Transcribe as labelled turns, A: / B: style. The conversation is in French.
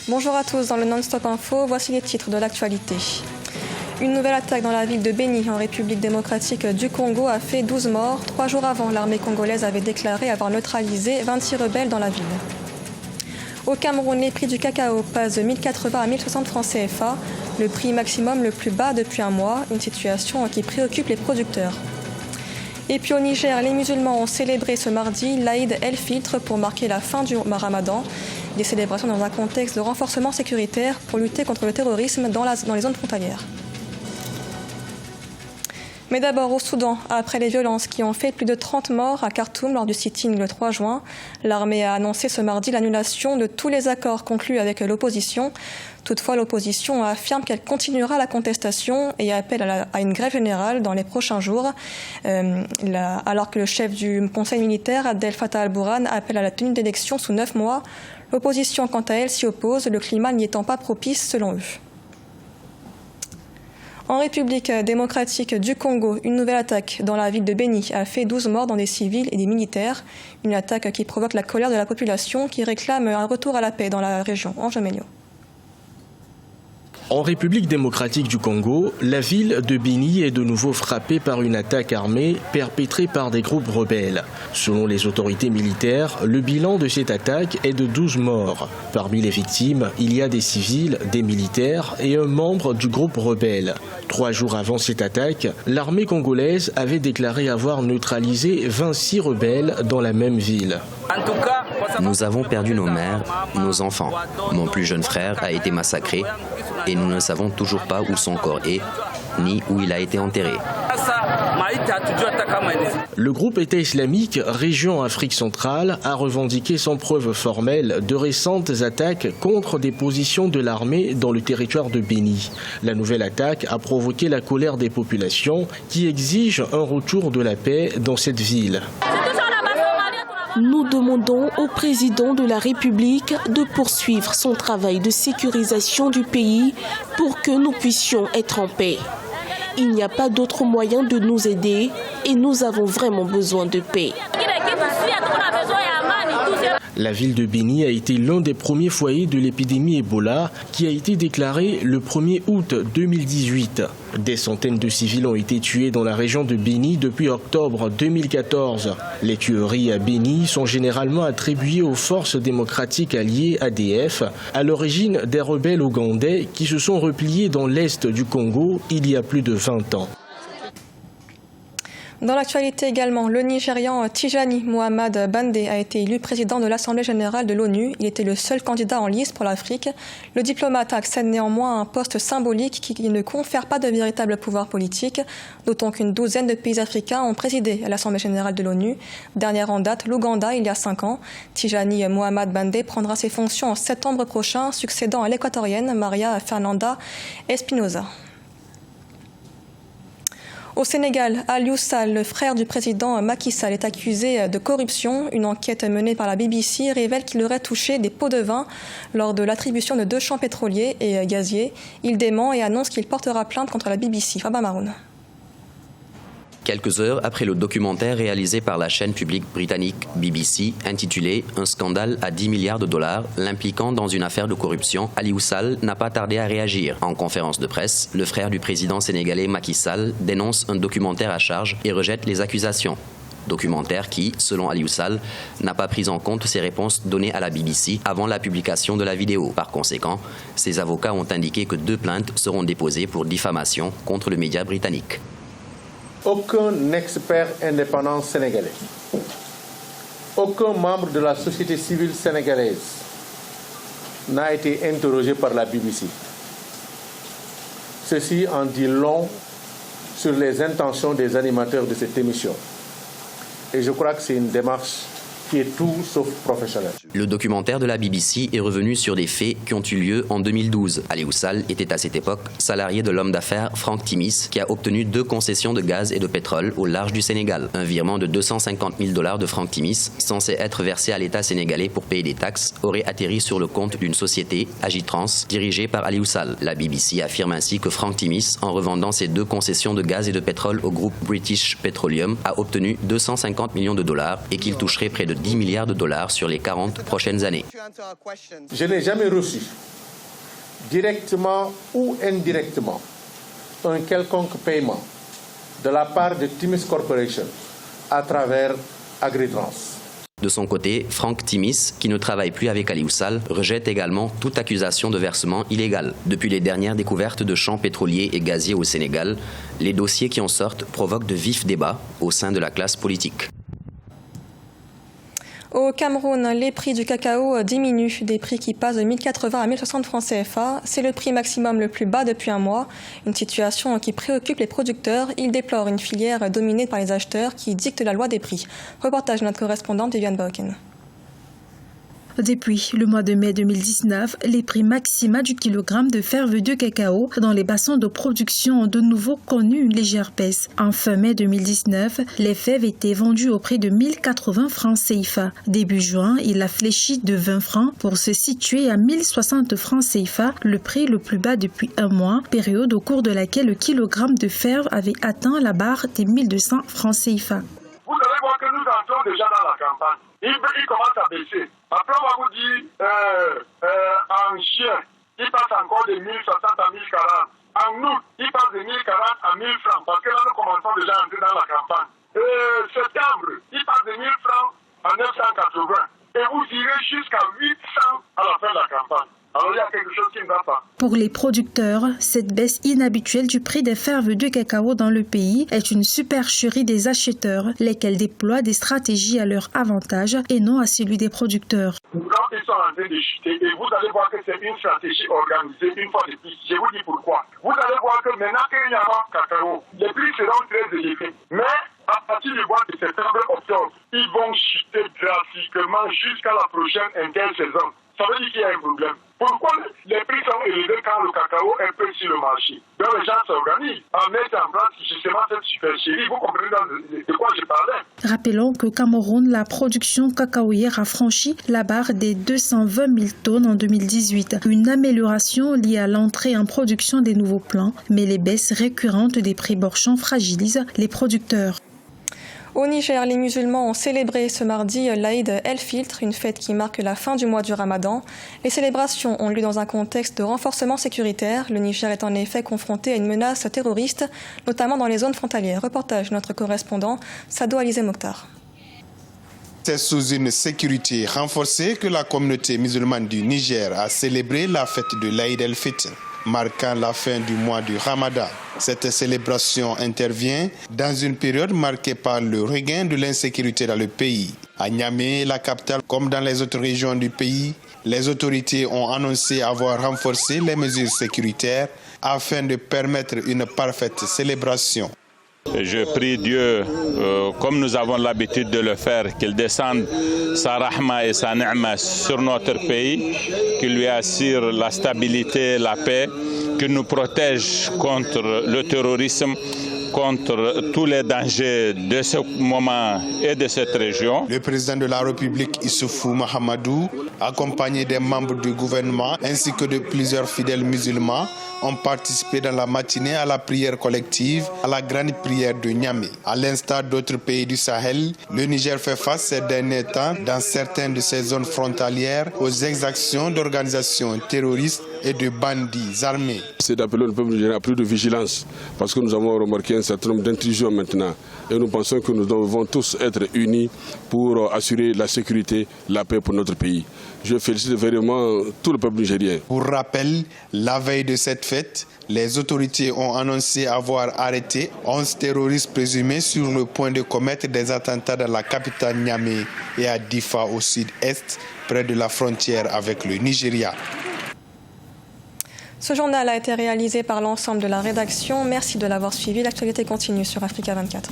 A: Bonjour à tous, dans le Non-Stop Info, voici les titres de l'actualité. Une nouvelle attaque dans la ville de Béni, en République démocratique du Congo, a fait 12 morts. 3 jours avant, l'armée congolaise avait déclaré avoir neutralisé 26 rebelles dans la ville. Au Cameroun, les prix du cacao passent de 1080 à 1060 francs CFA, le prix maximum le plus bas depuis un mois, une situation qui préoccupe les producteurs. Et puis au Niger, les musulmans ont célébré ce mardi l'Aïd el-Fitr pour marquer la fin du Ramadan. Des célébrations dans un contexte de renforcement sécuritaire pour lutter contre le terrorisme dans les zones frontalières. Mais d'abord au Soudan, après les violences qui ont fait plus de 30 morts à Khartoum lors du sit-in le 3 juin, l'armée a annoncé ce mardi l'annulation de tous les accords conclus avec l'opposition. Toutefois, l'opposition affirme qu'elle continuera la contestation et appelle à une grève générale dans les prochains jours, alors que le chef du conseil militaire, Abdel Fattah al-Burhan, appelle à la tenue d'élections sous 9 mois. L'opposition, quant à elle, s'y oppose, le climat n'y étant pas propice selon eux. En République démocratique du Congo, une nouvelle attaque dans la ville de Béni a fait 12 morts dans des civils et des militaires. Une attaque qui provoque la colère de la population qui réclame un retour à la paix dans la région. Ange Ménio.
B: En République démocratique du Congo, la ville de Béni est de nouveau frappée par une attaque armée perpétrée par des groupes rebelles. Selon les autorités militaires, le bilan de cette attaque est de 12 morts. Parmi les victimes, il y a des civils, des militaires et un membre du groupe rebelle. 3 jours avant cette attaque, l'armée congolaise avait déclaré avoir neutralisé 26 rebelles dans la même ville.
C: Nous avons perdu nos mères, nos enfants. Mon plus jeune frère a été massacré et nous ne savons toujours pas où son corps est, ni où il a été enterré.
B: Le groupe État islamique, région Afrique centrale, a revendiqué sans preuve formelle de récentes attaques contre des positions de l'armée dans le territoire de Béni. La nouvelle attaque a provoqué la colère des populations qui exigent un retour de la paix dans cette ville.
D: Nous demandons au président de la République de poursuivre son travail de sécurisation du pays pour que nous puissions être en paix. Il n'y a pas d'autre moyen de nous aider et nous avons vraiment besoin de paix.
B: La ville de Béni a été l'un des premiers foyers de l'épidémie Ebola qui a été déclarée le 1er août 2018. Des centaines de civils ont été tués dans la région de Béni depuis octobre 2014. Les tueries à Béni sont généralement attribuées aux forces démocratiques alliées ADF, à l'origine des rebelles ougandais qui se sont repliés dans l'est du Congo il y a plus de 20 ans.
A: Dans l'actualité également, le Nigérian Tijani Mohamed Bande a été élu président de l'Assemblée générale de l'ONU. Il était le seul candidat en lice pour l'Afrique. Le diplomate accède néanmoins à un poste symbolique qui ne confère pas de véritable pouvoir politique, d'autant qu'une douzaine de pays africains ont présidé à l'Assemblée générale de l'ONU. Dernière en date, l'Ouganda, il y a 5 ans. Tijani Mohamed Bande prendra ses fonctions en septembre prochain, succédant à l'équatorienne Maria Fernanda Espinosa. Au Sénégal, Aliou Sall, le frère du président Macky Sall, est accusé de corruption. Une enquête menée par la BBC révèle qu'il aurait touché des pots de vin lors de l'attribution de 2 champs pétroliers et gaziers. Il dément et annonce qu'il portera plainte contre la BBC. Faba Maroun.
C: Quelques heures après le documentaire réalisé par la chaîne publique britannique BBC intitulé « Un scandale à 10 milliards de dollars » l'impliquant dans une affaire de corruption, Aliou Sall n'a pas tardé à réagir. En conférence de presse, le frère du président sénégalais Macky Sall dénonce un documentaire à charge et rejette les accusations. Documentaire qui, selon Aliou Sall, n'a pas pris en compte ses réponses données à la BBC avant la publication de la vidéo. Par conséquent, ses avocats ont indiqué que 2 plaintes seront déposées pour diffamation contre le média britannique.
E: Aucun expert indépendant sénégalais, aucun membre de la société civile sénégalaise n'a été interrogé par la BBC. Ceci en dit long sur les intentions des animateurs de cette émission. Et je crois que c'est une démarche qui est tout sauf professionnelle.
C: Le documentaire de la BBC est revenu sur des faits qui ont eu lieu en 2012. Aliou Sall était à cette époque salarié de l'homme d'affaires Franck Timis, qui a obtenu 2 concessions de gaz et de pétrole au large du Sénégal. Un virement de 250 000 $ de Franck Timis, censé être versé à l'État sénégalais pour payer des taxes, aurait atterri sur le compte d'une société, Agitrans, dirigée par Aliou Sall. La BBC affirme ainsi que Franck Timis, en revendant ses 2 concessions de gaz et de pétrole au groupe British Petroleum, a obtenu 250 millions de dollars et qu'il toucherait près de 10 milliards de dollars sur les 40 prochaines années.
E: Je n'ai jamais reçu directement ou indirectement, un quelconque paiement de la part de Timis Corporation à travers Agritrans.
C: De son côté, Franck Timis, qui ne travaille plus avec Aliou Sall, rejette également toute accusation de versement illégal. Depuis les dernières découvertes de champs pétroliers et gaziers au Sénégal, les dossiers qui en sortent provoquent de vifs débats au sein de la classe politique.
A: Au Cameroun, les prix du cacao diminuent, des prix qui passent de 1080 à 1060 francs CFA. C'est le prix maximum le plus bas depuis un mois, une situation qui préoccupe les producteurs. Ils déplorent une filière dominée par les acheteurs qui dictent la loi des prix. Reportage de notre correspondante Viviane Bauken.
F: Depuis le mois de mai 2019, les prix maxima du kilogramme de fève de cacao dans les bassins de production ont de nouveau connu une légère baisse. En fin mai 2019, les fèves étaient vendues au prix de 1080 francs CFA. Début juin, il a fléchi de 20 francs pour se situer à 1060 francs CFA, le prix le plus bas depuis un mois, période au cours de laquelle le kilogramme de fève avait atteint la barre des 1200 francs CFA.
G: Vous allez voir que nous entrons déjà dans la campagne. Il commence à baisser. Après, on va vous dire, en chien, il passe encore de 1060 à 1040. En août, il passe de 1040 à 1000 francs. Parce que là, nous commençons déjà à entrer dans la campagne. Septembre, il passe de 1000 francs à 980. Et vous irez jusqu'à 800 à la fin de la campagne. Alors, il y a quelque chose qui ne va pas.
F: Pour les producteurs, cette baisse inhabituelle du prix des fèves de cacao dans le pays est une supercherie des acheteurs, lesquels déploient des stratégies à leur avantage et non à celui des producteurs.
G: Quand ils sont en train de chuter, et vous allez voir que c'est une stratégie organisée une fois de plus. Je vous dis pourquoi. Vous allez voir que maintenant qu'il y a un cacao, les prix seront très élevés. Mais à partir du mois de septembre-octobre, ils vont chuter drastiquement jusqu'à la prochaine intersaison. Ça veut dire qu'il y a un problème. Pourquoi les prix sont élevés quand le cacao est peu sur le marché? Donc les gens s'organisent à mettre en place justement cette supercherie. Vous comprenez de quoi je parlais?
F: Rappelons qu'au Cameroun, la production cacaoyère a franchi la barre des 220 000 tonnes en 2018. Une amélioration liée à l'entrée en production des nouveaux plants, mais les baisses récurrentes des prix borchants fragilisent les producteurs.
A: Au Niger, les musulmans ont célébré ce mardi l'Aïd el-Fitr, une fête qui marque la fin du mois du Ramadan. Les célébrations ont lieu dans un contexte de renforcement sécuritaire. Le Niger est en effet confronté à une menace terroriste, notamment dans les zones frontalières. Reportage de notre correspondant Sado Alizé Mokhtar.
H: C'est sous une sécurité renforcée que la communauté musulmane du Niger a célébré la fête de l'Aïd el-Fitr, marquant la fin du mois du Ramadan. Cette célébration intervient dans une période marquée par le regain de l'insécurité dans le pays. À Niamey, la capitale, comme dans les autres régions du pays, les autorités ont annoncé avoir renforcé les mesures sécuritaires afin de permettre une parfaite célébration.
I: Je prie Dieu, comme nous avons l'habitude de le faire, qu'il descende sa rahma et sa ni'ma sur notre pays, qu'il lui assure la stabilité, la paix, qu'il nous protège contre le terrorisme, contre tous les dangers de ce moment et de cette région.
H: Le président de la République, Issoufou Mahamadou, accompagné des membres du gouvernement ainsi que de plusieurs fidèles musulmans, ont participé dans la matinée à la prière collective, à la grande prière de Niamey. À l'instar d'autres pays du Sahel, le Niger fait face ces derniers temps, dans certaines de ses zones frontalières, aux exactions d'organisations terroristes et de bandits armés.
J: C'est d'appeler le peuple nigérien à plus de vigilance, parce que nous avons remarqué un certain nombre d'intrusions maintenant. Et nous pensons que nous devons tous être unis pour assurer la sécurité, la paix pour notre pays. Je félicite vraiment tout le peuple nigérien.
H: Pour rappel, la veille de cette fête, les autorités ont annoncé avoir arrêté 11 terroristes présumés sur le point de commettre des attentats dans la capitale Niamey et à Difa au sud-est, près de la frontière avec le Nigeria.
A: Ce journal a été réalisé par l'ensemble de la rédaction. Merci de l'avoir suivi. L'actualité continue sur Africa 24.